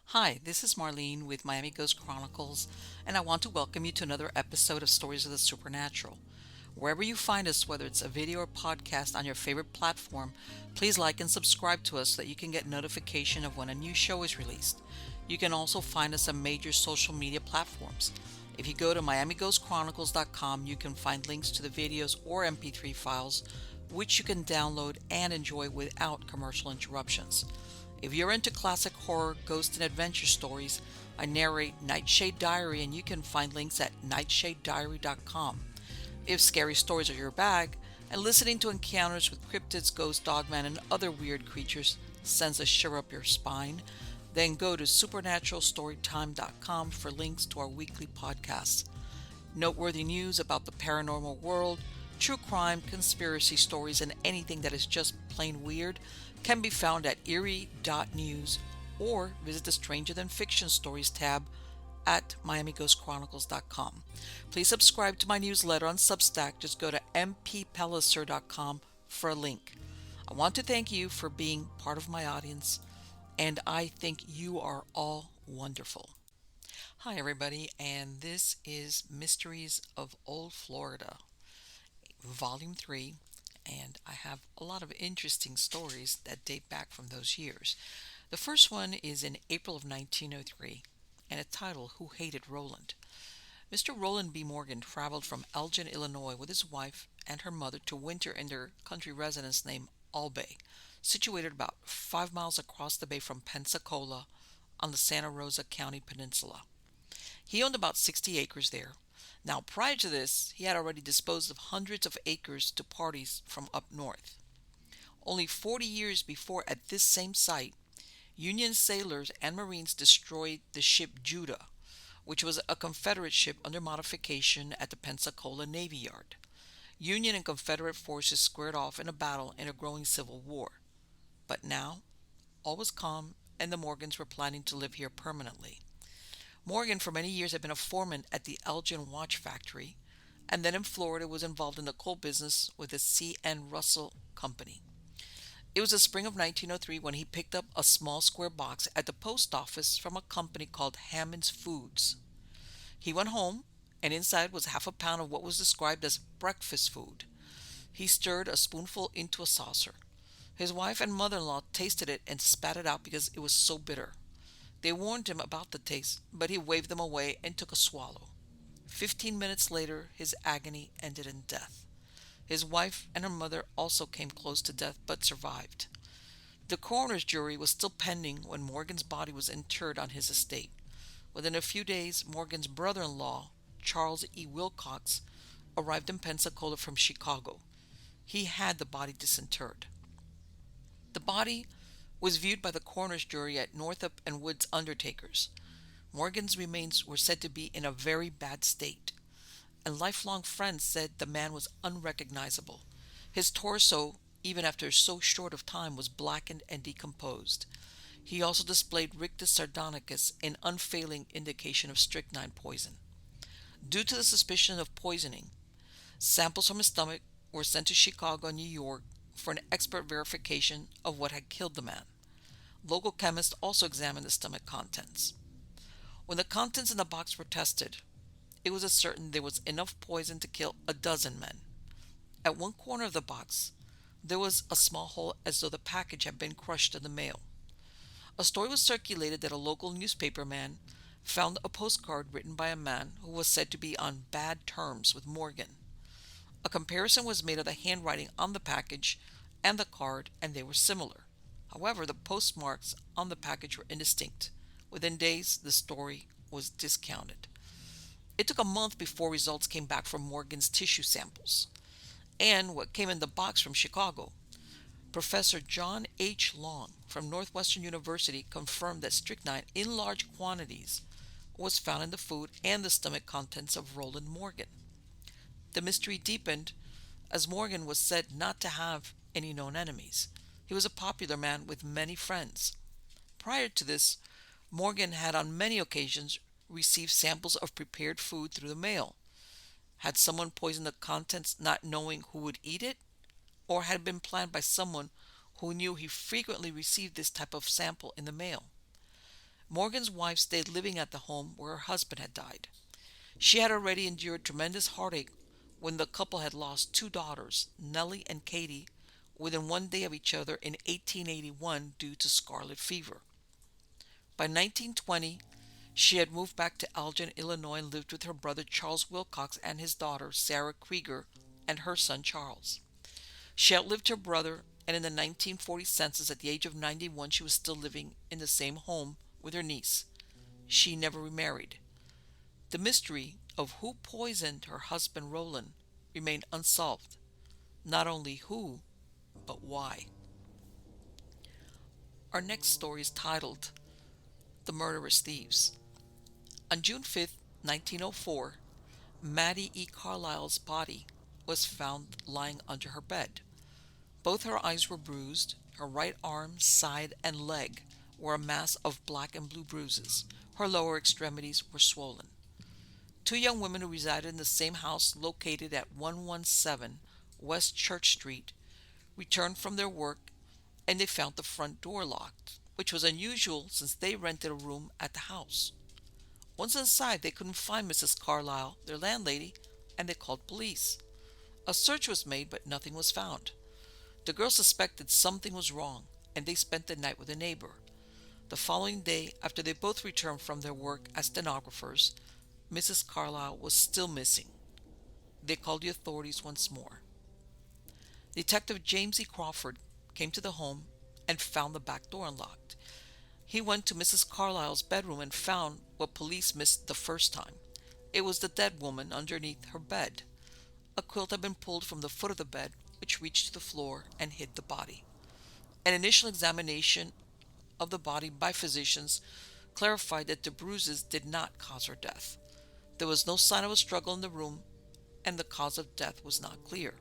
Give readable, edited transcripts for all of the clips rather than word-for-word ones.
Hi, this is Marlene with Miami Ghost Chronicles, and I want to welcome you to another episode of Stories of the Supernatural. Wherever you find us, whether it's a video or podcast on your favorite platform, please like and subscribe to us so that you can get notification of when a new show is released. You can also find us on major social media platforms. If you go to miamighostchronicles.com, you can find links to the videos or MP3 files, which you can download and enjoy without commercial interruptions. If you're into classic horror, ghost, and adventure stories, I narrate Nightshade Diary, and you can find links at nightshadediary.com. If scary stories are your bag, and listening to encounters with cryptids, ghosts, dogman, and other weird creatures sends a shiver up your spine, then go to supernaturalstorytime.com for links to our weekly podcasts. Noteworthy news about the paranormal world, true crime, conspiracy stories, and anything that is just plain weird can be found at eerie.news or visit the Stranger Than Fiction Stories tab at miamighostchronicles.com. Please subscribe to my newsletter on Substack. Just go to mppellicer.com for a link. I want to thank you for being part of my audience, and I think you are all wonderful. Hi, everybody, and this is Mysteries of Old Florida, Volume 3, and I have a lot of interesting stories that date back from those years. The first one is in April of 1903, and it's titled Who Hated Roland? Mr. Roland B. Morgan traveled from Elgin, Illinois with his wife and her mother to winter in their country residence named Albay, situated about 5 miles across the bay from Pensacola on the Santa Rosa County Peninsula. He owned about 60 acres there. Now, prior to this, he had already disposed of hundreds of acres to parties from up north. Only 40 years before, at this same site, Union sailors and Marines destroyed the ship Judah, which was a Confederate ship under modification at the Pensacola Navy Yard. Union and Confederate forces squared off in a battle in a growing civil war. But now, all was calm, and the Morgans were planning to live here permanently. Morgan for many years had been a foreman at the Elgin Watch Factory, and then in Florida was involved in the coal business with the C.N. Russell Company. It was the spring of 1903 when he picked up a small square box at the post office from a company called Hammond's Foods. He went home, and inside was half a pound of what was described as breakfast food. He stirred a spoonful into a saucer. His wife and mother-in-law tasted it and spat it out because it was so bitter. They warned him about the taste, but he waved them away and took a swallow. 15 minutes later, his agony ended in death. His wife and her mother also came close to death but survived. The coroner's jury was still pending when Morgan's body was interred on his estate. Within a few days, Morgan's brother-in-law, Charles E. Wilcox, arrived in Pensacola from Chicago. He had the body disinterred. The body was viewed by the coroner's jury at Northup and Woods undertakers. Morgan's remains were said to be in a very bad state, and lifelong friends said the man was unrecognizable. His torso, even after so short of time, was blackened and decomposed. He also displayed rictus sardonicus, an unfailing indication of strychnine poison. Due to the suspicion of poisoning, samples from his stomach were sent to Chicago and New York for an expert verification of what had killed the man. Local chemists also examined the stomach contents. When the contents in the box were tested, it was ascertained there was enough poison to kill a dozen men. At one corner of the box, there was a small hole as though the package had been crushed in the mail. A story was circulated that a local newspaper man found a postcard written by a man who was said to be on bad terms with Morgan. A comparison was made of the handwriting on the package and the card, and they were similar. However, the postmarks on the package were indistinct. Within days, the story was discounted. It took a month before results came back from Morgan's tissue samples and what came in the box from Chicago. Professor John H. Long from Northwestern University confirmed that strychnine in large quantities was found in the food and the stomach contents of Roland Morgan. The mystery deepened as Morgan was said not to have any known enemies. He was a popular man with many friends. Prior to this, Morgan had on many occasions received samples of prepared food through the mail. Had someone poisoned the contents not knowing who would eat it? Or had it been planned by someone who knew he frequently received this type of sample in the mail? Morgan's wife stayed living at the home where her husband had died. She had already endured tremendous heartache when the couple had lost two daughters, Nellie and Katie, within 1 day of each other in 1881 due to scarlet fever. By 1920, she had moved back to Elgin, Illinois, and lived with her brother Charles Wilcox and his daughter Sarah Krieger and her son Charles. She outlived her brother, and in the 1940 census, at the age of 91, she was still living in the same home with her niece. She never remarried. The mystery of who poisoned her husband Roland remained unsolved. Not only who, but why. Our next story is titled The Murderous Thieves. On June 5th, 1904, Maddie E. Carlisle's body was found lying under her bed. Both her eyes were bruised, her right arm, side, and leg were a mass of black and blue bruises. Her lower extremities were swollen. Two young women who resided in the same house located at 117 West Church Street returned from their work and they found the front door locked, which was unusual since they rented a room at the house. Once inside, they couldn't find Mrs. Carlisle, their landlady, and they called police. A search was made, but nothing was found. The girls suspected something was wrong, and they spent the night with a neighbor. The following day, after they both returned from their work as stenographers, Mrs. Carlisle was still missing. They called the authorities once more. Detective James E. Crawford came to the home and found the back door unlocked. He went to Mrs. Carlisle's bedroom and found what police missed the first time. It was the dead woman underneath her bed. A quilt had been pulled from the foot of the bed, which reached to the floor and hid the body. An initial examination of the body by physicians clarified that the bruises did not cause her death. There was no sign of a struggle in the room, and the cause of death was not clear.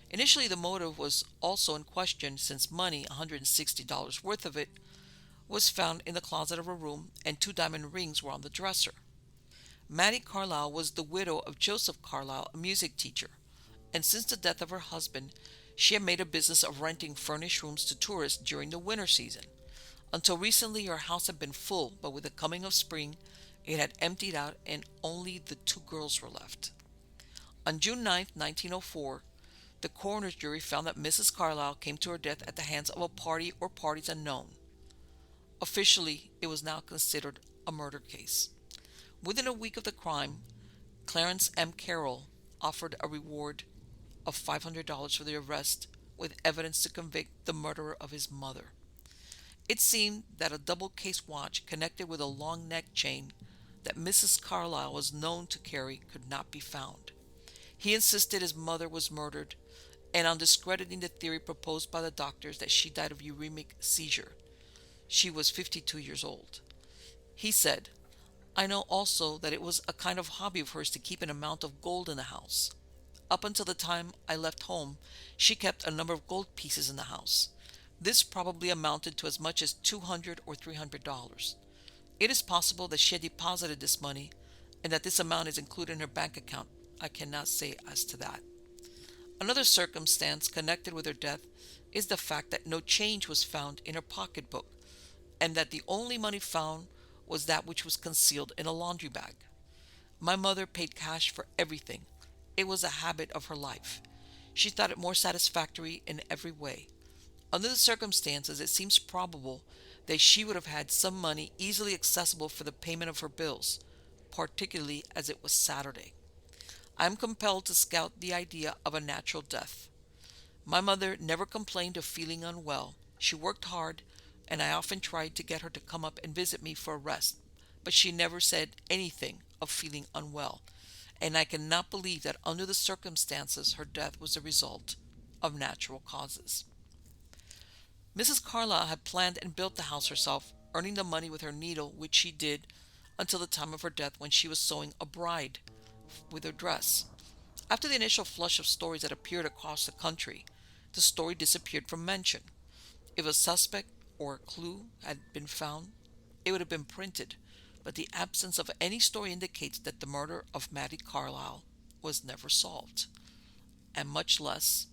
Initially, the motive was also in question since money, $160 worth of it, was found in the closet of her room and two diamond rings were on the dresser. Maddie Carlisle was the widow of Joseph Carlisle, a music teacher, and since the death of her husband, she had made a business of renting furnished rooms to tourists during the winter season. Until recently, her house had been full, but with the coming of spring, it had emptied out and only the two girls were left. On June 9, 1904, the coroner's jury found that Mrs. Carlisle came to her death at the hands of a party or parties unknown. Officially, it was now considered a murder case. Within a week of the crime, Clarence M. Carroll offered a reward of $500 for the arrest, with evidence to convict the murderer of his mother. It seemed that a double case watch connected with a long neck chain that Mrs. Carlisle was known to carry could not be found. He insisted his mother was murdered, and on discrediting the theory proposed by the doctors that she died of uremic seizure. She was 52 years old. He said, "I know also that it was a kind of hobby of hers to keep an amount of gold in the house. Up until the time I left home, she kept a number of gold pieces in the house. This probably amounted to as much as $200 or $300. It is possible that she had deposited this money and that this amount is included in her bank account. I cannot say as to that." Another circumstance connected with her death is the fact that no change was found in her pocketbook, and that the only money found was that which was concealed in a laundry bag. My mother paid cash for everything. It was a habit of her life. She thought it more satisfactory in every way. Under the circumstances, it seems probable that she would have had some money easily accessible for the payment of her bills, particularly as it was Saturday. I am compelled to scout the idea of a natural death. My mother never complained of feeling unwell. She worked hard, and I often tried to get her to come up and visit me for a rest, but she never said anything of feeling unwell, and I cannot believe that under the circumstances her death was the result of natural causes. Mrs. Carlisle had planned and built the house herself, earning the money with her needle, which she did until the time of her death when she was sewing a bride with her dress. After the initial flush of stories that appeared across the country, the story disappeared from mention. If a suspect or a clue had been found, it would have been printed, but the absence of any story indicates that the murder of Maddie Carlisle was never solved, and much less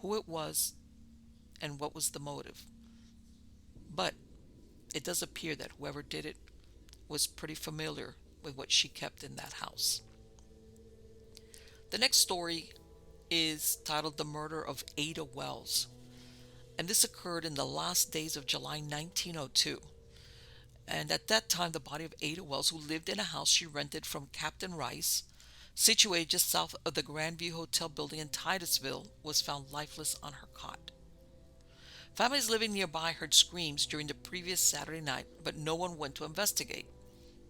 who it was and what was the motive. But it does appear that whoever did it was pretty familiar with what she kept in that house. The next story is titled The Murder of Ada Wells, and this occurred in the last days of July 1902. And at that time, the body of Ada Wells, who lived in a house she rented from Captain Rice, situated just south of the Grandview Hotel building in Titusville, was found lifeless on her cot. Families living nearby heard screams during the previous Saturday night, but no one went to investigate.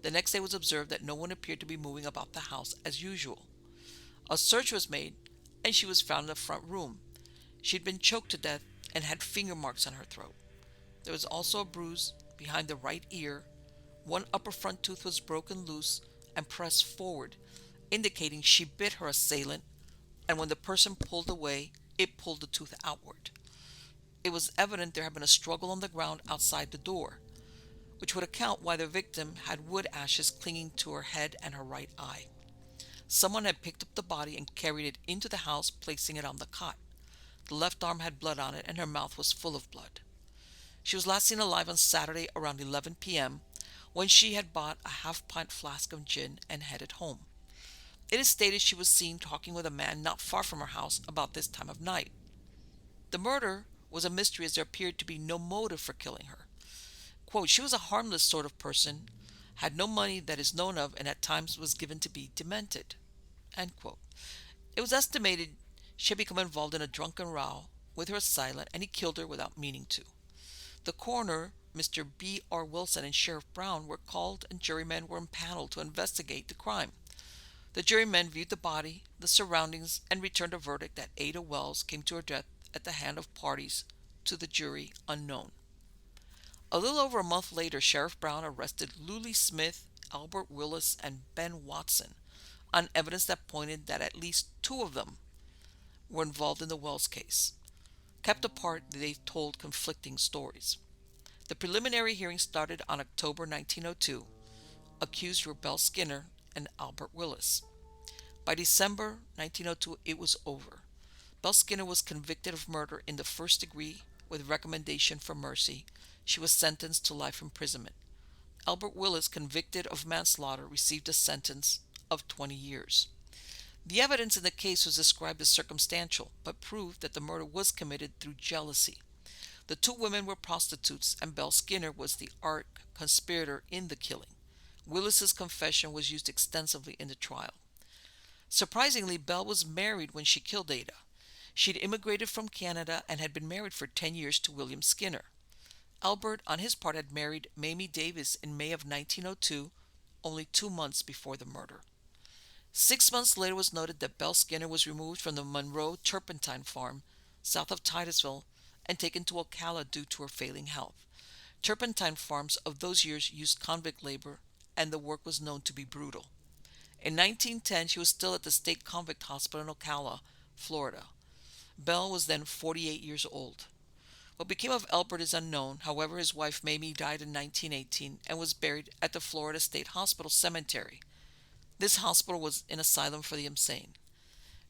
The next day was observed that no one appeared to be moving about the house as usual. A search was made, and she was found in the front room. She had been choked to death and had finger marks on her throat. There was also a bruise behind the right ear. One upper front tooth was broken loose and pressed forward, indicating she bit her assailant, and when the person pulled away, it pulled the tooth outward. It was evident there had been a struggle on the ground outside the door, which would account why the victim had wood ashes clinging to her head and her right eye. Someone had picked up the body and carried it into the house, placing it on the cot. The left arm had blood on it, and her mouth was full of blood. She was last seen alive on Saturday around 11 p.m. when she had bought a half-pint flask of gin and headed home. It is stated she was seen talking with a man not far from her house about this time of night. The murder was a mystery, as there appeared to be no motive for killing her. Quote, she was a harmless sort of person, had no money that is known of, and at times was given to be demented. End quote. It was estimated she had become involved in a drunken row with her assailant, and he killed her without meaning to. The coroner, Mr. B. R. Wilson, and Sheriff Brown were called, and jurymen were impaneled to investigate the crime. The jurymen viewed the body, the surroundings, and returned a verdict that Ada Wells came to her death at the hand of parties to the jury unknown. A little over a month later, Sheriff Brown arrested Lulie Smith, Albert Willis, and Ben Watson on evidence that pointed that at least two of them were involved in the Wells case. Kept apart, they told conflicting stories. The preliminary hearing started on October 1902. Accused were Belle Skinner and Albert Willis. By December 1902, it was over. Belle Skinner was convicted of murder in the first degree with recommendation for mercy. She was sentenced to life imprisonment. Albert Willis, convicted of manslaughter, received a sentence of 20 years. The evidence in the case was described as circumstantial, but proved that the murder was committed through jealousy. The two women were prostitutes, and Belle Skinner was the art conspirator in the killing. Willis's confession was used extensively in the trial. Surprisingly, Belle was married when she killed Ada. She had immigrated from Canada and had been married for 10 years to William Skinner. Albert, on his part, had married Mamie Davis in May of 1902, only 2 months before the murder. 6 months later, it was noted that Belle Skinner was removed from the Monroe Turpentine Farm, south of Titusville, and taken to Ocala due to her failing health. Turpentine farms of those years used convict labor, and the work was known to be brutal. In 1910, she was still at the State Convict Hospital in Ocala, Florida. Belle was then 48 years old. What became of Albert is unknown. However, his wife Mamie died in 1918 and was buried at the Florida State Hospital Cemetery. This hospital was an asylum for the insane.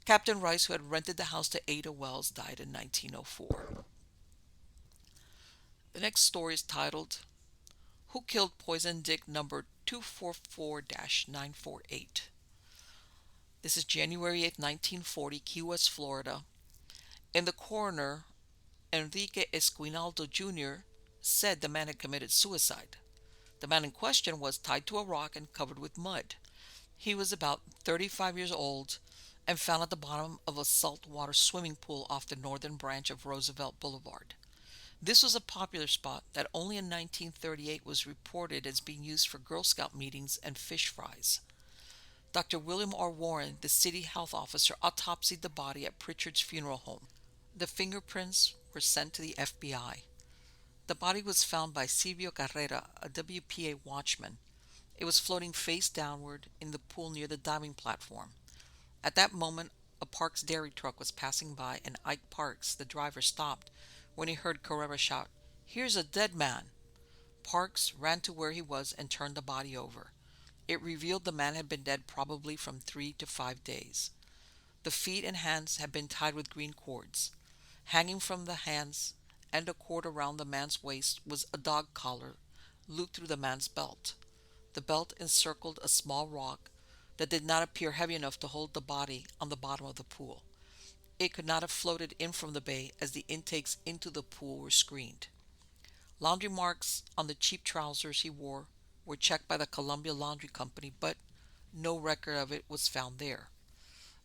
Captain Rice, who had rented the house to Ada Wells, died in 1904. The next story is titled, Who Killed Poison Dick number 244-948. This is January 8, 1940, Key West, Florida. And the coroner, Enrique Esquinaldo Jr., said the man had committed suicide. The man in question was tied to a rock and covered with mud. He was about 35 years old and found at the bottom of a saltwater swimming pool off the northern branch of Roosevelt Boulevard. This was a popular spot that only in 1938 was reported as being used for Girl Scout meetings and fish fries. Dr. William R. Warren, the city health officer, autopsied the body at Pritchard's funeral home. The fingerprints were sent to the FBI. The body was found by Silvio Carrera, a WPA watchman. It was floating face downward in the pool near the diving platform. At that moment, a Parks dairy truck was passing by, and Ike Parks, the driver, stopped when he heard Carrera shout, "Here's a dead man!" Parks ran to where he was and turned the body over. It revealed the man had been dead probably from 3 to 5 days. The feet and hands had been tied with green cords. Hanging from the hands and a cord around the man's waist was a dog collar looped through the man's belt. The belt encircled a small rock that did not appear heavy enough to hold the body on the bottom of the pool. It could not have floated in from the bay as the intakes into the pool were screened. Laundry marks on the cheap trousers he wore were checked by the Columbia Laundry Company, but no record of it was found there.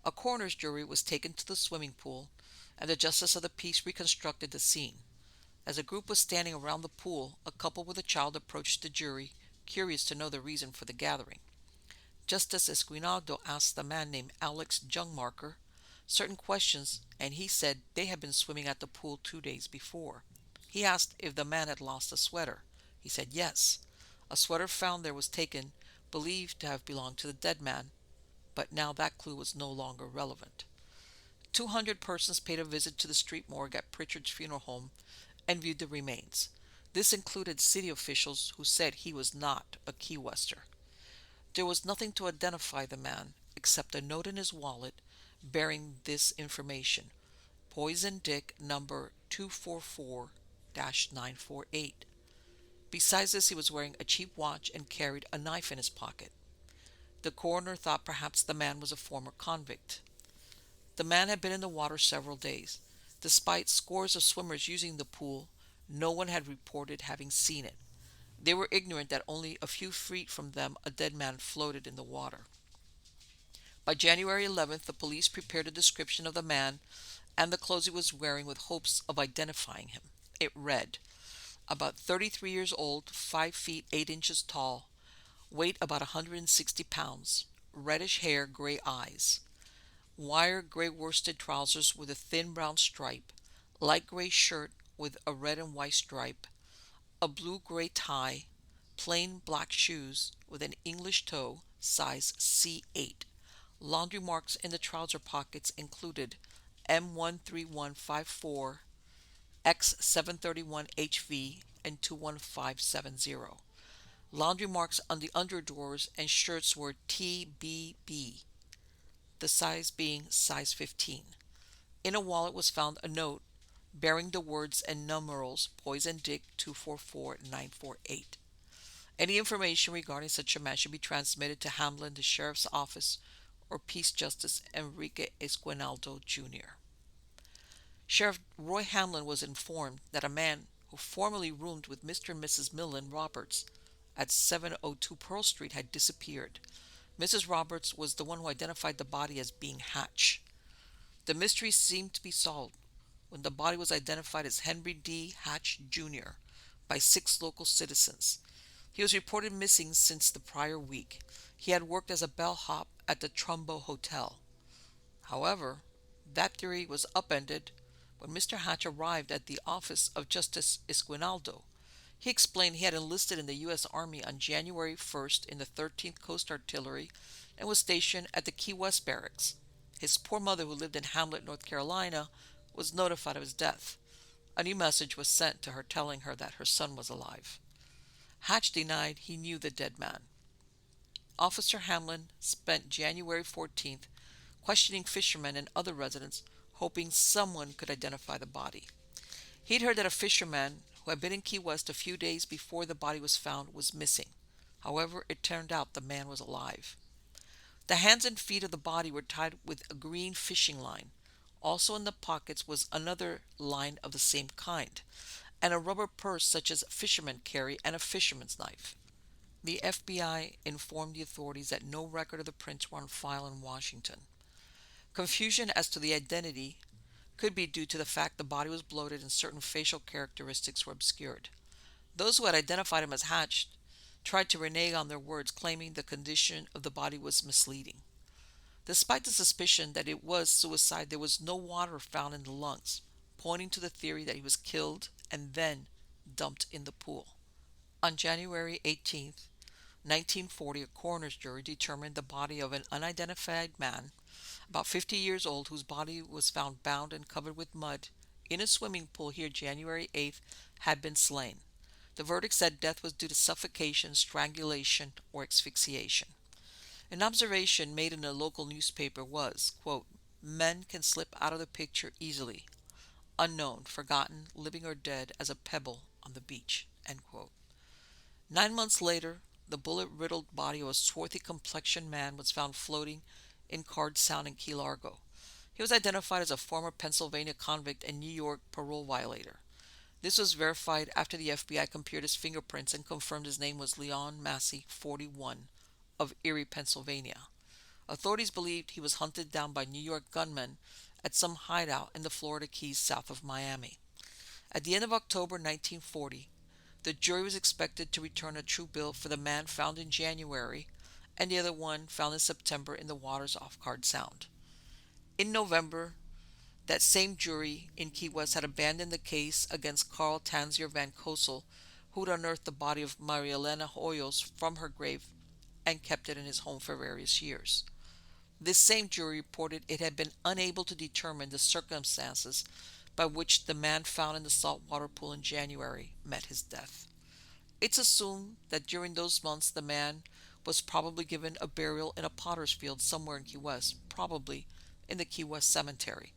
A coroner's jury was taken to the swimming pool, and the justice of the peace reconstructed the scene. As a group was standing around the pool, a couple with a child approached the jury, curious to know the reason for the gathering. Justice Esquinaldo asked the man named Alex Jungmarker certain questions, and he said they had been swimming at the pool 2 days before. He asked if the man had lost a sweater. He said yes. A sweater found there was taken, believed to have belonged to the dead man, but now that clue was no longer relevant. 200 persons paid a visit to the street morgue at Pritchard's funeral home and viewed the remains. This included city officials who said he was not a Key Wester. There was nothing to identify the man except a note in his wallet bearing this information: Poison Dick number 244 948. Besides this, he was wearing a cheap watch and carried a knife in his pocket. The coroner thought perhaps the man was a former convict. The man had been in the water several days. Despite scores of swimmers using the pool, no one had reported having seen it. They were ignorant that only a few feet from them a dead man floated in the water. By January 11th, the police prepared a description of the man and the clothes he was wearing with hopes of identifying him. It read, about 33 years old, 5 feet 8 inches tall, weight about 160 pounds, reddish hair, gray eyes, wire gray worsted trousers with a thin brown stripe, light gray shirt with a red and white stripe, a blue-gray tie, plain black shoes with an English toe, size C8. Laundry marks in the trouser pockets included M13154, X731HV, and 21570. Laundry marks on the underdrawers and shirts were TBB, the size being size 15. In a wallet was found a note bearing the words and numerals Poison Dick 244948. Any information regarding such a man should be transmitted to Hamlin, the Sheriff's Office, or Peace Justice Enrique Esquinaldo, Jr. Sheriff Roy Hamlin was informed that a man who formerly roomed with Mr. and Mrs. Millen Roberts at 702 Pearl Street had disappeared. Mrs. Roberts was the one who identified the body as being Hatch. The mystery seemed to be solved when the body was identified as Henry D. Hatch, Jr. by 6 local citizens. He was reported missing since the prior week. He had worked as a bellhop at the Trumbo Hotel. However, that theory was upended when Mr. Hatch arrived at the office of Justice Esquinaldo. He explained he had enlisted in the U.S. Army on January 1st in the 13th Coast Artillery and was stationed at the Key West Barracks. His poor mother, who lived in Hamlet, North Carolina, was notified of his death. A new message was sent to her telling her that her son was alive. Hatch denied he knew the dead man. Officer Hamlin spent January 14th questioning fishermen and other residents, hoping someone could identify the body. He'd heard that a fisherman who had been in Key West a few days before the body was found was missing. However, it turned out the man was alive. The hands and feet of the body were tied with a green fishing line. Also in the pockets was another line of the same kind, and a rubber purse such as fishermen carry and a fisherman's knife. The FBI informed the authorities that no record of the prints were on file in Washington. Confusion as to the identity could be due to the fact the body was bloated and certain facial characteristics were obscured. Those who had identified him as Hatch tried to renege on their words, claiming the condition of the body was misleading. Despite the suspicion that it was suicide, there was no water found in the lungs, pointing to the theory that he was killed and then dumped in the pool. On January 18th, 1940, a coroner's jury determined the body of an unidentified man, about 50 years old, whose body was found bound and covered with mud in a swimming pool here January 8th, had been slain. The verdict said death was due to suffocation, strangulation, or asphyxiation. An observation made in a local newspaper was, quote, men can slip out of the picture easily, unknown, forgotten, living or dead, as a pebble on the beach, end quote. 9 months later, the bullet riddled body of a swarthy complexioned man was found floating in Card Sound in Key Largo. He was identified as a former Pennsylvania convict and New York parole violator. This was verified after the FBI compared his fingerprints and confirmed his name was Leon Massey, 41, of Erie, Pennsylvania. Authorities believed he was hunted down by New York gunmen at some hideout in the Florida Keys south of Miami. At the end of October 1940, the jury was expected to return a true bill for the man found in January and the other one found in September in the waters off Card Sound. In November, that same jury in Key West had abandoned the case against Carl Tanzier Van Kossel, who had unearthed the body of Maria Elena Hoyos from her grave and kept it in his home for various years. This same jury reported it had been unable to determine the circumstances by which the man found in the saltwater pool in January met his death. It's assumed that during those months the man was probably given a burial in a potter's field somewhere in Key West, probably in the Key West Cemetery.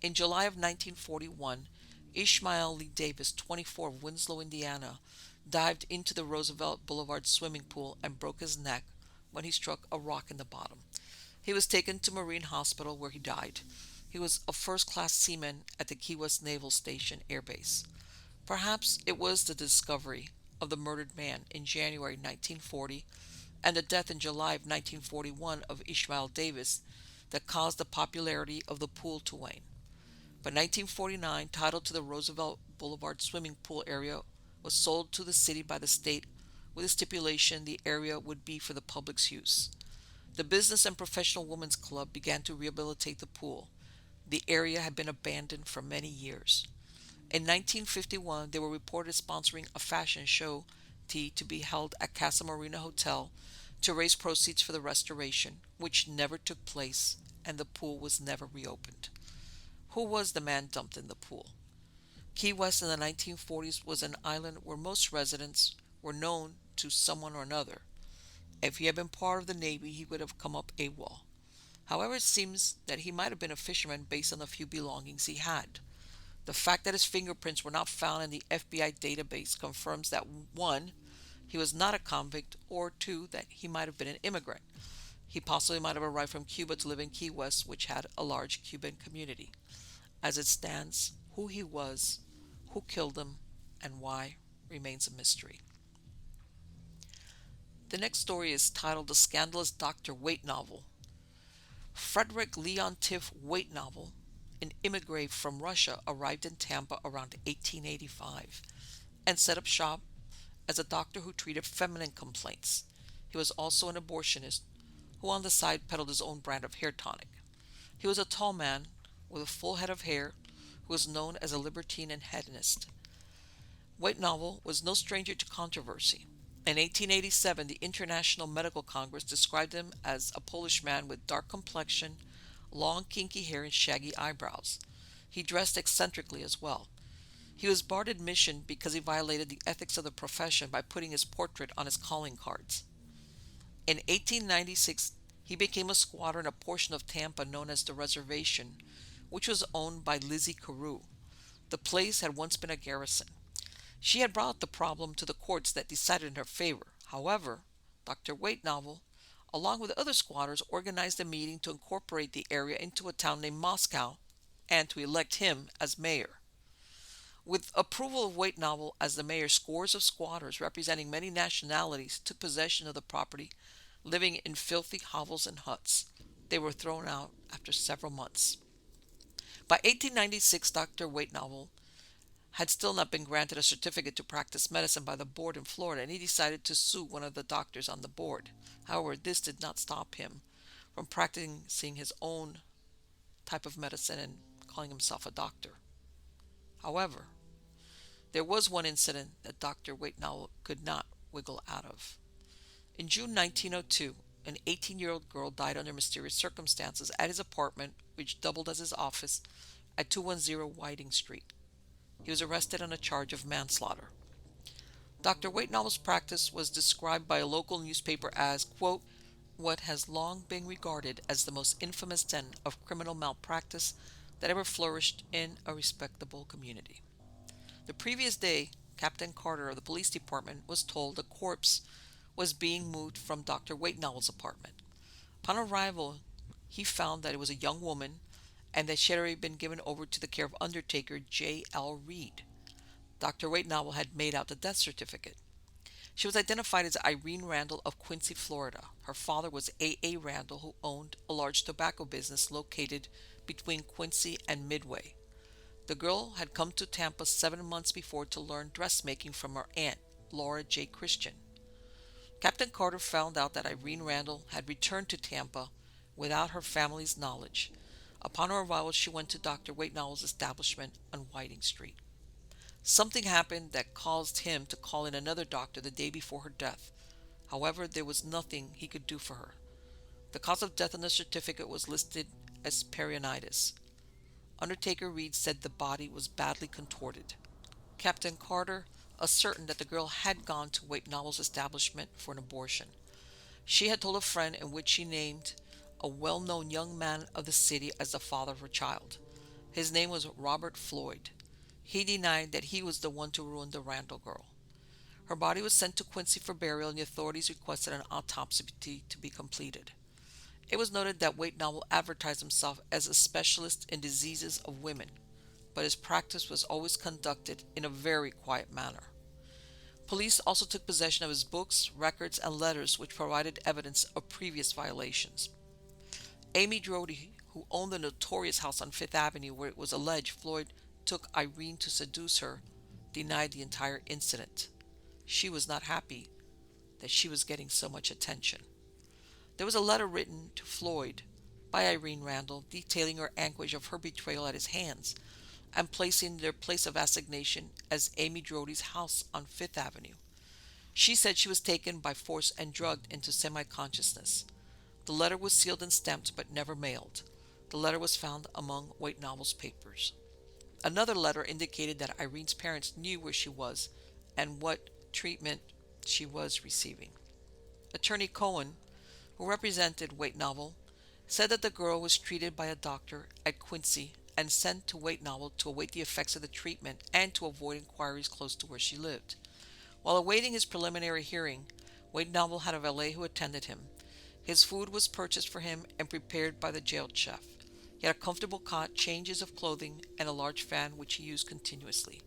In July of 1941, Ishmael Lee Davis, 24, of Winslow, Indiana, dived into the Roosevelt Boulevard swimming pool and broke his neck when he struck a rock in the bottom. He was taken to Marine Hospital where he died. He was a first-class seaman at the Key West Naval Station Air Base. Perhaps it was the discovery of the murdered man in January 1940 and the death in July of 1941 of Ishmael Davis that caused the popularity of the pool to wane. By 1949, title to the Roosevelt Boulevard swimming pool area was sold to the city by the state with a stipulation the area would be for the public's use. The Business and Professional Women's Club began to rehabilitate the pool. The area had been abandoned for many years. In 1951, they were reported sponsoring a fashion show to be held at Casa Marina Hotel to raise proceeds for the restoration, which never took place, and the pool was never reopened. Who was the man dumped in the pool? Key West in the 1940s was an island where most residents were known to someone or another. If he had been part of the Navy, he would have come up AWOL. However, it seems that he might have been a fisherman based on the few belongings he had. The fact that his fingerprints were not found in the FBI database confirms that 1. He was not a convict, or 2. That he might have been an immigrant. He possibly might have arrived from Cuba to live in Key West, which had a large Cuban community. As it stands, who he was, who killed him, and why remains a mystery. The next story is titled The Scandalous Dr. Weightnovel. Frederick Leontief Weightnovel, an immigrant from Russia, arrived in Tampa around 1885 and set up shop as a doctor who treated feminine complaints. He was also an abortionist who on the side peddled his own brand of hair tonic. He was a tall man with a full head of hair who was known as a libertine and hedonist. Weightnovel was no stranger to controversy. In 1887, the International Medical Congress described him as a Polish man with dark complexion, long kinky hair, and shaggy eyebrows. He dressed eccentrically as well. He was barred admission because he violated the ethics of the profession by putting his portrait on his calling cards. In 1896, he became a squatter in a portion of Tampa known as the Reservation, which was owned by Lizzie Carew. The place had once been a garrison. She had brought the problem to the courts that decided in her favor. However, Dr. Weightnovel, along with other squatters, organized a meeting to incorporate the area into a town named Moscow and to elect him as mayor. With approval of Weightnovel as the mayor, scores of squatters representing many nationalities took possession of the property, living in filthy hovels and huts. They were thrown out after several months. By 1896, Dr. Weightnovel had still not been granted a certificate to practice medicine by the board in Florida, and he decided to sue one of the doctors on the board. However, this did not stop him from practicing his own type of medicine and calling himself a doctor. However, there was one incident that Dr. Weightnovel could not wiggle out of. In June 1902, an 18-year-old girl died under mysterious circumstances at his apartment, which doubled as his office, at 210 Whiting Street. He was arrested on a charge of manslaughter. Dr. Weightnovel's practice was described by a local newspaper as, quote, what has long been regarded as the most infamous den of criminal malpractice that ever flourished in a respectable community. The previous day, Captain Carter of the police department was told the corpse was being moved from Dr. Weightnovel's apartment. Upon arrival, he found that it was a young woman and that she had already been given over to the care of Undertaker J. L. Reed. Dr. Weightnovel had made out the death certificate. She was identified as Irene Randall of Quincy, Florida. Her father was A. Randall, who owned a large tobacco business located between Quincy and Midway. The girl had come to Tampa 7 months before to learn dressmaking from her aunt, Laura J. Christian. Captain Carter found out that Irene Randall had returned to Tampa without her family's knowledge. Upon her arrival, she went to Dr. Waitnovel's establishment on Whiting Street. Something happened that caused him to call in another doctor the day before her death. However, there was nothing he could do for her. The cause of death on the certificate was listed as peritonitis. Undertaker Reed said the body was badly contorted. Captain Carter ascertained that the girl had gone to Waitnovel's establishment for an abortion. She had told a friend in which she named a well-known young man of the city as the father of her child. His name was Robert Floyd. He denied that he was the one to ruin the Randall girl. Her body was sent to Quincy for burial, and the authorities requested an autopsy to be completed. It was noted that Waitnovel advertised himself as a specialist in diseases of women, but his practice was always conducted in a very quiet manner. Police also took possession of his books, records, and letters which provided evidence of previous violations. Amy Drody, who owned the notorious house on Fifth Avenue where it was alleged Floyd took Irene to seduce her, denied the entire incident. She was not happy that she was getting so much attention. There was a letter written to Floyd by Irene Randall detailing her anguish of her betrayal at his hands and placing their place of assignation as Amy Drody's house on Fifth Avenue. She said she was taken by force and drugged into semi-consciousness. The letter was sealed and stamped but never mailed. The letter was found among Waitnovel's papers. Another letter indicated that Irene's parents knew where she was and what treatment she was receiving. Attorney Cohen, who represented Weightnovel, said that the girl was treated by a doctor at Quincy and sent to Weightnovel to await the effects of the treatment and to avoid inquiries close to where she lived. While awaiting his preliminary hearing, Weightnovel had a valet who attended him. His food was purchased for him and prepared by the jail chef. He had a comfortable cot, changes of clothing, and a large fan which he used continuously.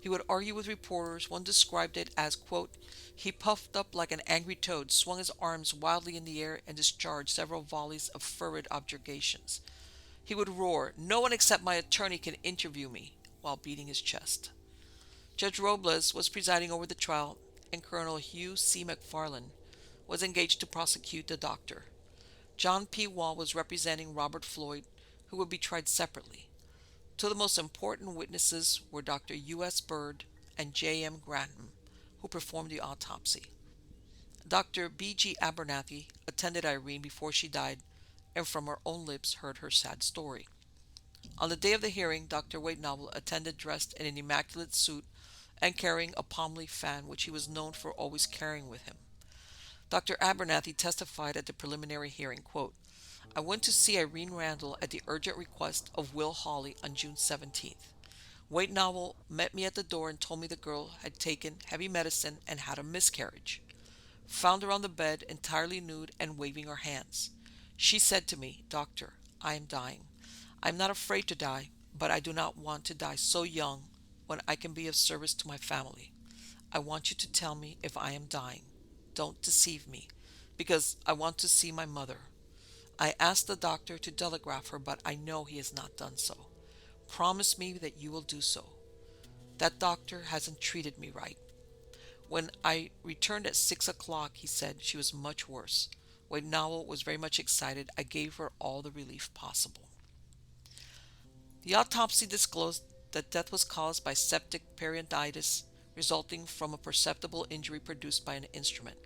He would argue with reporters. One described it as, quote, he puffed up like an angry toad, swung his arms wildly in the air, and discharged several volleys of fervid objurgations. He would roar, no one except my attorney can interview me, while beating his chest. Judge Robles was presiding over the trial, and Colonel Hugh C. McFarland was engaged to prosecute the doctor. John P. Wall was representing Robert Floyd, who would be tried separately. Two of the most important witnesses were Dr. U.S. Bird and J.M. Grantham, who performed the autopsy. Dr. B.G. Abernathy attended Irene before she died and from her own lips heard her sad story. On the day of the hearing, Dr. Weightnovel attended dressed in an immaculate suit and carrying a palm leaf fan which he was known for always carrying with him. Dr. Abernathy testified at the preliminary hearing, quote, I went to see Irene Randall at the urgent request of Will Hawley on June 17th. Weightnovel met me at the door and told me the girl had taken heavy medicine and had a miscarriage. Found her on the bed, entirely nude and waving her hands. She said to me, Doctor, I am dying. I am not afraid to die, but I do not want to die so young when I can be of service to my family. I want you to tell me if I am dying. Don't deceive me, because I want to see my mother. I asked the doctor to telegraph her, but I know he has not done so. Promise me that you will do so. That doctor hasn't treated me right. When I returned at 6 o'clock, he said she was much worse. Weightnovel was very much excited. I gave her all the relief possible. The autopsy disclosed that death was caused by septic peritonitis resulting from a perceptible injury produced by an instrument.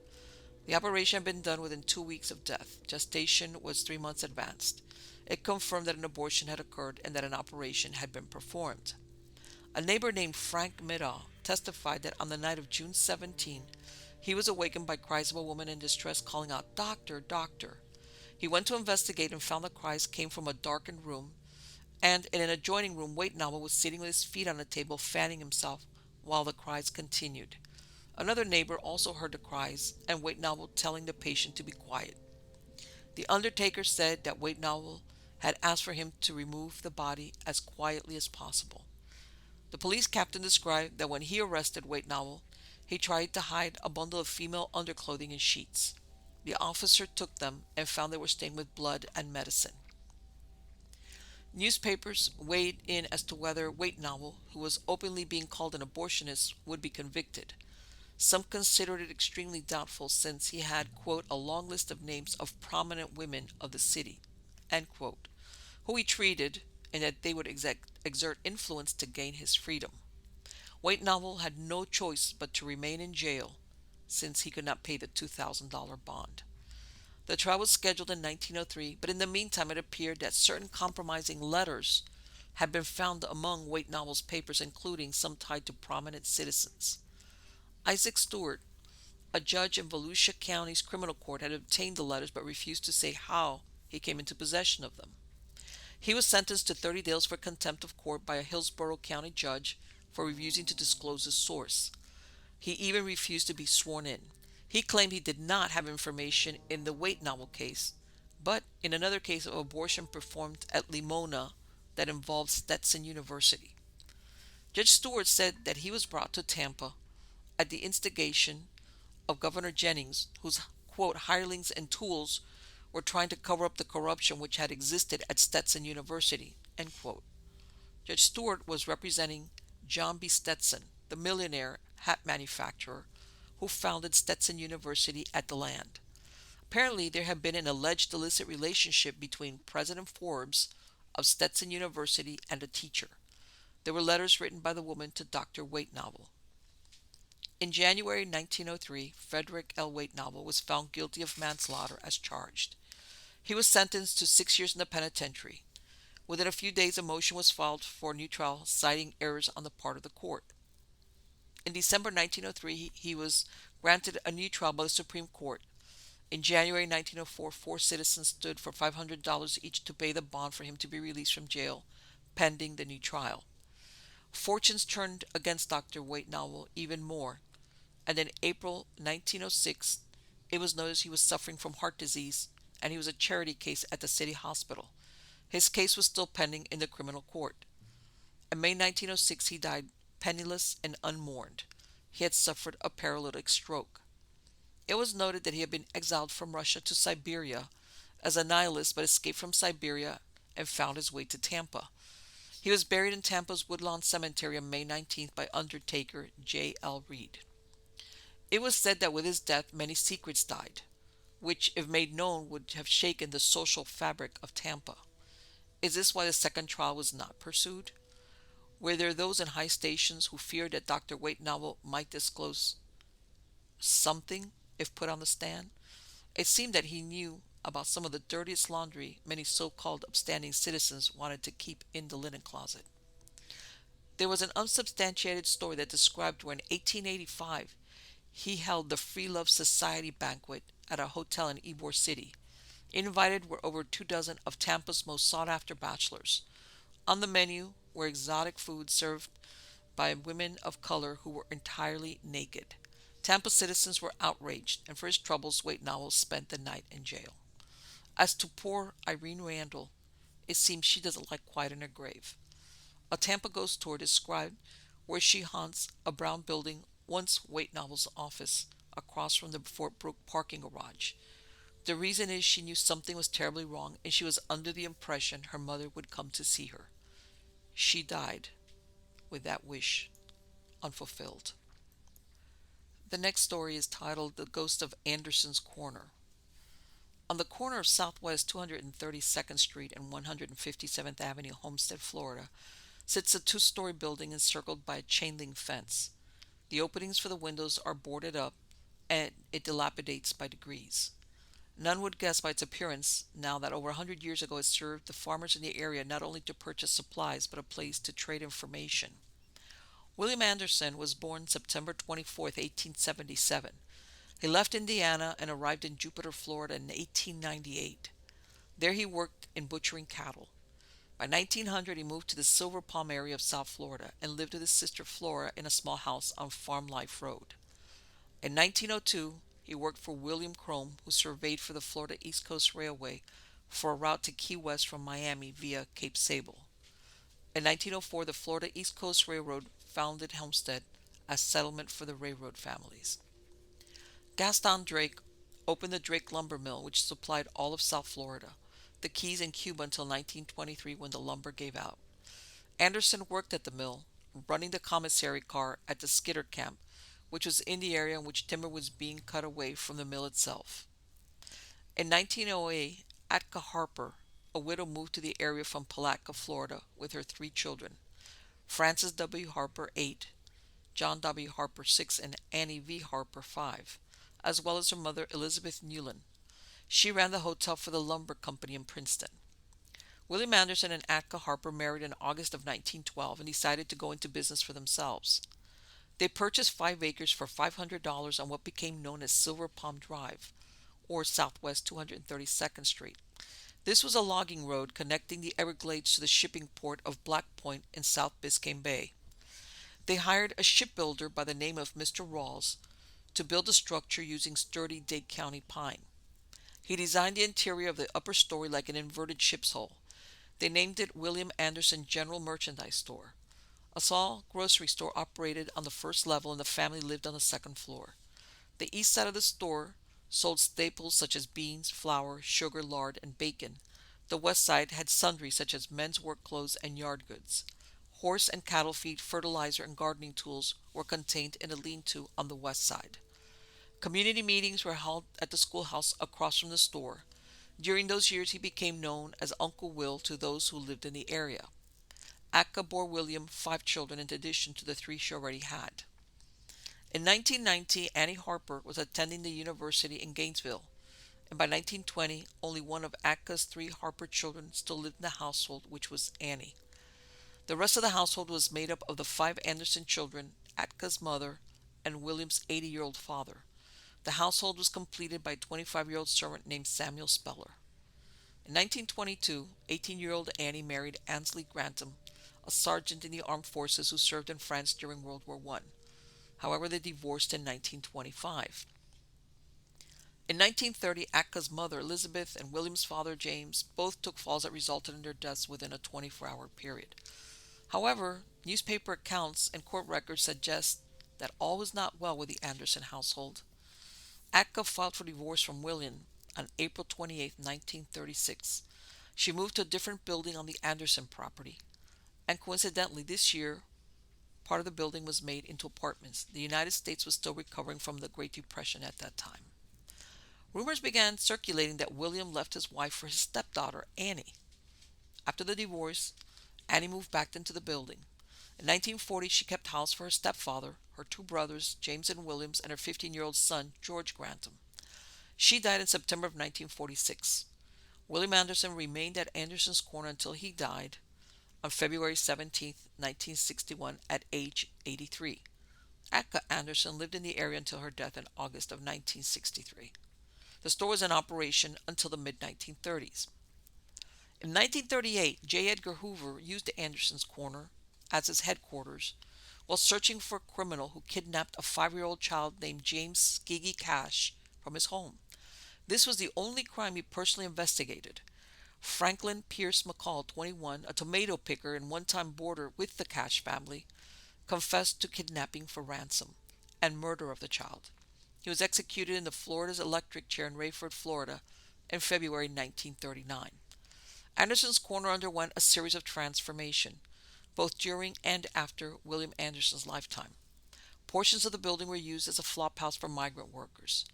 The operation had been done within 2 weeks of death. Gestation was 3 months advanced. It confirmed that an abortion had occurred and that an operation had been performed. A neighbor named Frank Middaugh testified that on the night of June 17, he was awakened by cries of a woman in distress calling out, Doctor, Doctor. He went to investigate and found the cries came from a darkened room, and in an adjoining room, Weightnovel was sitting with his feet on a table, fanning himself while the cries continued. Another neighbor also heard the cries and Weightnovel telling the patient to be quiet. The undertaker said that Weightnovel had asked for him to remove the body as quietly as possible. The police captain described that when he arrested Weightnovel, he tried to hide a bundle of female underclothing and sheets. The officer took them and found they were stained with blood and medicine. Newspapers weighed in as to whether Weightnovel, who was openly being called an abortionist, would be convicted. Some considered it extremely doubtful since he had, quote, a long list of names of prominent women of the city, end quote, who he treated and that they would exert influence to gain his freedom. Weightnovel had no choice but to remain in jail since he could not pay the $2,000 bond. The trial was scheduled in 1903, but in the meantime it appeared that certain compromising letters had been found among Weightnovel's papers, including some tied to prominent citizens. Isaac Stewart, a judge in Volusia County's criminal court, had obtained the letters but refused to say how he came into possession of them. He was sentenced to 30 days for contempt of court by a Hillsborough County judge for refusing to disclose his source. He even refused to be sworn in. He claimed he did not have information in the Weightnovel case, but in another case of abortion performed at Limona that involved Stetson University. Judge Stewart said that he was brought to Tampa at the instigation of Governor Jennings, whose, quote, hirelings and tools were trying to cover up the corruption which had existed at Stetson University, end quote. Judge Stewart was representing John B. Stetson, the millionaire hat manufacturer who founded Stetson University at the land. Apparently, there had been an alleged illicit relationship between President Forbes of Stetson University and a teacher. There were letters written by the woman to Dr. Weightnovel. In January 1903, Frederick L. Weightnovel was found guilty of manslaughter as charged. He was sentenced to 6 years in the penitentiary. Within a few days, a motion was filed for a new trial, citing errors on the part of the court. In December 1903, he was granted a new trial by the Supreme Court. In January 1904, 4 citizens stood for $500 each to pay the bond for him to be released from jail, pending the new trial. Fortunes turned against Dr. Weightnovel even more, and in April 1906, it was noticed he was suffering from heart disease, and he was a charity case at the city hospital. His case was still pending in the criminal court. In May 1906, he died penniless and unmourned. He had suffered a paralytic stroke. It was noted that he had been exiled from Russia to Siberia as a nihilist, but escaped from Siberia and found his way to Tampa. He was buried in Tampa's Woodlawn Cemetery on May 19th by Undertaker J. L. Reed. It was said that with his death many secrets died, which, if made known, would have shaken the social fabric of Tampa. Is this why the second trial was not pursued? Were there those in high stations who feared that Dr. Weightnovel might disclose something if put on the stand? It seemed that he knew about some of the dirtiest laundry many so-called upstanding citizens wanted to keep in the linen closet. There was an unsubstantiated story that described where in 1885 he held the Free Love Society banquet at a hotel in Ybor City. Invited were over 2 dozen of Tampa's most sought-after bachelors. On the menu were exotic foods served by women of color who were entirely naked. Tampa citizens were outraged, and for his troubles, Weightnovel spent the night in jail. As to poor Irene Randall, it seems she doesn't like quiet in her grave. A Tampa ghost tour described where she haunts a brown building, once Weightnovel's office, across from the Fort Brooke parking garage. The reason is she knew something was terribly wrong, and she was under the impression her mother would come to see her. She died with that wish unfulfilled. The next story is titled The Ghost of Anderson's Corner. On the corner of Southwest 232nd Street and 157th Avenue, Homestead, Florida, sits a 2-story building encircled by a chain-link fence. The openings for the windows are boarded up, and it dilapidates by degrees. None would guess by its appearance now that over 100 years ago it served the farmers in the area not only to purchase supplies but a place to trade information. William Anderson was born September 24, 1877. He left Indiana and arrived in Jupiter, Florida in 1898. There he worked in butchering cattle. By 1900, he moved to the Silver Palm area of South Florida and lived with his sister Flora in a small house on Farm Life Road. In 1902, he worked for William Crome, who surveyed for the Florida East Coast Railway for a route to Key West from Miami via Cape Sable. In 1904, the Florida East Coast Railroad founded Homestead as settlement for the railroad families. Gaston Drake opened the Drake Lumber Mill, which supplied all of South Florida, the Keys, and Cuba until 1923 when the lumber gave out. Anderson worked at the mill, running the commissary car at the Skidder Camp, which was in the area in which timber was being cut away from the mill itself. In 1908, Atka Harper, a widow, moved to the area from Palatka, Florida, with her three children, Francis W. Harper, 8, John W. Harper, 6, and Annie V. Harper, 5, as well as her mother, Elizabeth Newland. She ran the hotel for the lumber company in Princeton. William Anderson and Atka Harper married in August of 1912 and decided to go into business for themselves. They purchased 5 acres for $500 on what became known as Silver Palm Drive, or Southwest 232nd Street. This was a logging road connecting the Everglades to the shipping port of Black Point in South Biscayne Bay. They hired a shipbuilder by the name of Mr. Rawls to build the structure using sturdy Dade County pine. He designed the interior of the upper story like an inverted ship's hull. They named it William Anderson General Merchandise Store. A small grocery store operated on the first level and the family lived on the second floor. The east side of the store sold staples such as beans, flour, sugar, lard, and bacon. The west side had sundries such as men's work clothes and yard goods. Horse and cattle feed, fertilizer, and gardening tools were contained in a lean-to on the west side. Community meetings were held at the schoolhouse across from the store. During those years, he became known as Uncle Will to those who lived in the area. Atka bore William 5 children in addition to the 3 she already had. In 1990, Annie Harper was attending the university in Gainesville, and by 1920, only one of Atka's 3 Harper children still lived in the household, which was Annie. The rest of the household was made up of the 5 Anderson children, Atka's mother, and William's 80-year-old father. The household was completed by a 25-year-old servant named Samuel Speller. In 1922, 18-year-old Annie married Ansley Grantham, a sergeant in the armed forces who served in France during World War I. However, they divorced in 1925. In 1930, Atka's mother, Elizabeth, and William's father, James, both took falls that resulted in their deaths within a 24-hour period. However, newspaper accounts and court records suggest that all was not well with the Anderson household. Atka filed for divorce from William on April 28, 1936. She moved to a different building on the Anderson property, and coincidentally, this year, part of the building was made into apartments. The United States was still recovering from the Great Depression at that time. Rumors began circulating that William left his wife for his stepdaughter, Annie. After the divorce, Annie moved back into the building. In 1940, she kept house for her stepfather, her 2 brothers, James and Williams, and her 15-year-old son, George Grantham. She died in September of 1946. William Anderson remained at Anderson's Corner until he died on February 17, 1961, at age 83. Atka Anderson lived in the area until her death in August of 1963. The store was in operation until the mid-1930s. In 1938, J. Edgar Hoover used Anderson's Corner as his headquarters while searching for a criminal who kidnapped a 5-year-old child named James Skiggy Cash from his home. This was the only crime he personally investigated. Franklin Pierce McCall, 21, a tomato picker and one-time boarder with the Cash family, confessed to kidnapping for ransom and murder of the child. He was executed in the Florida's electric chair in Rayford, Florida, in February 1939. Anderson's Corner underwent a series of transformation, both during and after William Anderson's lifetime. Portions of the building were used as a flophouse for migrant workers.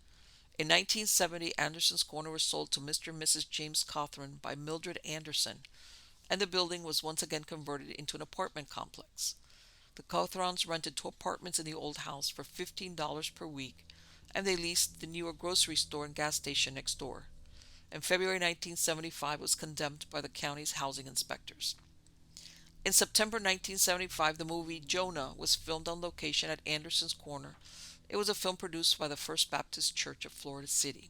In 1970, Anderson's Corner was sold to Mr. and Mrs. James Cawthron by Mildred Anderson, and the building was once again converted into an apartment complex. The Cawthrons rented 2 apartments in the old house for $15 per week, and they leased the newer grocery store and gas station next door. In February 1975, it was condemned by the county's housing inspectors. In September 1975, the movie Jonah was filmed on location at Anderson's Corner. It was a film produced by the First Baptist Church of Florida City.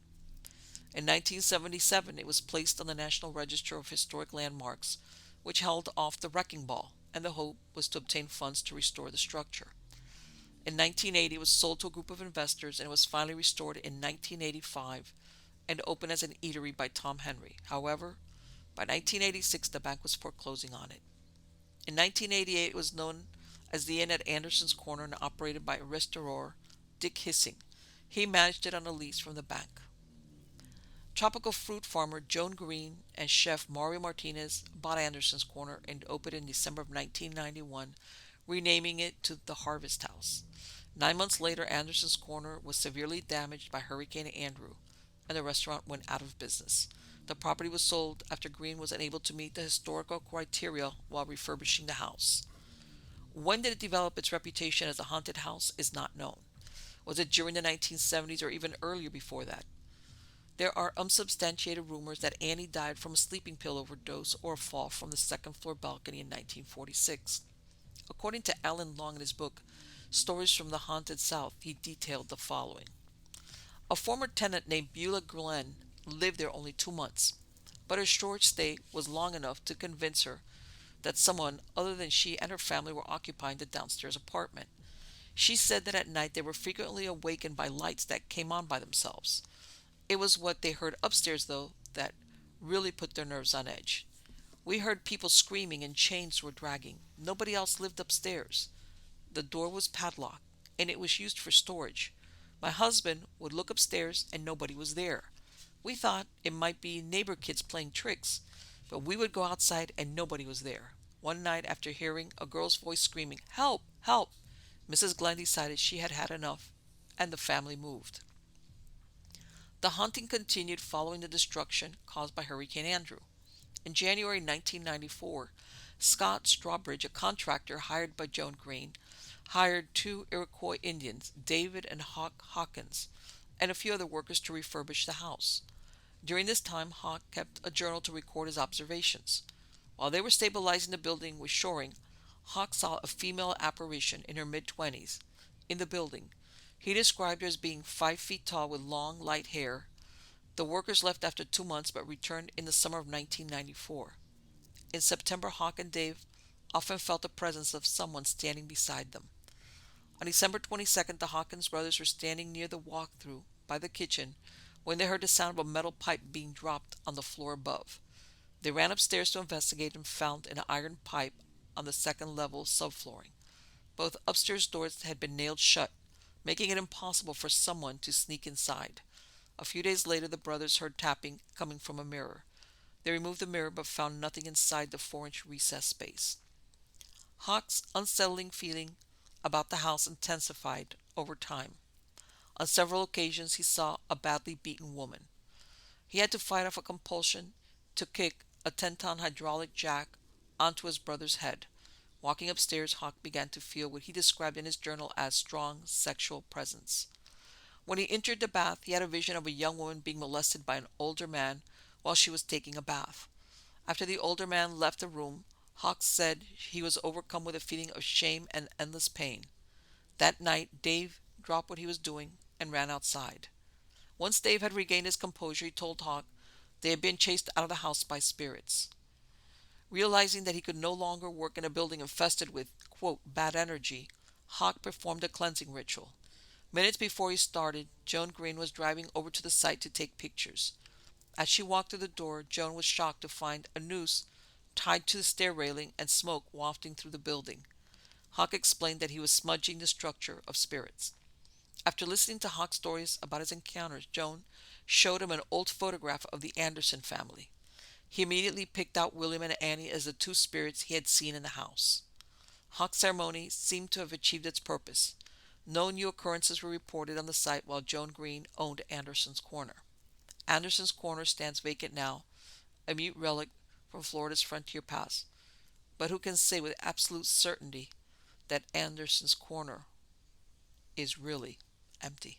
In 1977, it was placed on the National Register of Historic Landmarks which held off the wrecking ball, and the hope was to obtain funds to restore the structure. In 1980, it was sold to a group of investors and was finally restored in 1985 and opened as an eatery by Tom Henry. However, by 1986, the bank was foreclosing on it. In 1988, it was known as the Inn at Anderson's Corner and operated by restaurateur Dick Hissing. He managed it on a lease from the bank. Tropical fruit farmer Joan Green and chef Mario Martinez bought Anderson's Corner and opened in December of 1991, renaming it to the Harvest House. 9 months later, Anderson's Corner was severely damaged by Hurricane Andrew, and the restaurant went out of business. The property was sold after Green was unable to meet the historical criteria while refurbishing the house. When did it develop its reputation as a haunted house is not known. Was it during the 1970s or even earlier before that? There are unsubstantiated rumors that Annie died from a sleeping pill overdose or a fall from the second floor balcony in 1946. According to Alan Long in his book, Stories from the Haunted South, he detailed the following. A former tenant named Beulah Glenn lived there only 2 months, but her short stay was long enough to convince her that someone other than she and her family were occupying the downstairs apartment. She said that at night they were frequently awakened by lights that came on by themselves. It was what they heard upstairs, though, that really put their nerves on edge. We heard people screaming and chains were dragging. Nobody else lived upstairs. The door was padlocked, and it was used for storage. My husband would look upstairs and nobody was there. We thought it might be neighbor kids playing tricks, but we would go outside and nobody was there. One night, after hearing a girl's voice screaming, "Help! Help!" Mrs. Glenn decided she had had enough, and the family moved. The haunting continued following the destruction caused by Hurricane Andrew. In January 1994, Scott Strawbridge, a contractor hired by Joan Green, hired two Iroquois Indians, David and Hawk Hawkins, and a few other workers to refurbish the house. During this time, Hawk kept a journal to record his observations. While they were stabilizing the building with shoring, Hawk saw a female apparition in her mid-20s in the building. He described her as being 5 feet tall with long, light hair. The workers left after 2 months but returned in the summer of 1994. In September, Hawk and Dave often felt the presence of someone standing beside them. On December 22nd, the Hawkins brothers were standing near the walk-through by the kitchen when they heard the sound of a metal pipe being dropped on the floor above. They ran upstairs to investigate and found an iron pipe on the second level subflooring. Both upstairs doors had been nailed shut, making it impossible for someone to sneak inside. A few days later, the brothers heard tapping coming from a mirror. They removed the mirror but found nothing inside the 4-inch recessed space. Hawk's unsettling feeling about the house intensified over time. On several occasions, he saw a badly beaten woman. He had to fight off a compulsion to kick a 10-ton hydraulic jack onto his brother's head. Walking upstairs, Hawk began to feel what he described in his journal as strong sexual presence. When he entered the bath, he had a vision of a young woman being molested by an older man while she was taking a bath. After the older man left the room, Hawk said he was overcome with a feeling of shame and endless pain. That night, Dave dropped what he was doing and ran outside. Once Dave had regained his composure, he told Hawk they had been chased out of the house by spirits. Realizing that he could no longer work in a building infested with, quote, bad energy, Hawk performed a cleansing ritual. Minutes before he started, Joan Green was driving over to the site to take pictures. As she walked through the door, Joan was shocked to find a noose tied to the stair railing and smoke wafting through the building. Hawk explained that he was smudging the structure of spirits. After listening to Hawk's stories about his encounters, Joan showed him an old photograph of the Anderson family. He immediately picked out William and Annie as the two spirits he had seen in the house. Hawk's ceremony seemed to have achieved its purpose. No new occurrences were reported on the site while Joan Green owned Anderson's Corner. Anderson's Corner stands vacant now, a mute relic from Florida's frontier past. But who can say with absolute certainty that Anderson's Corner is really empty?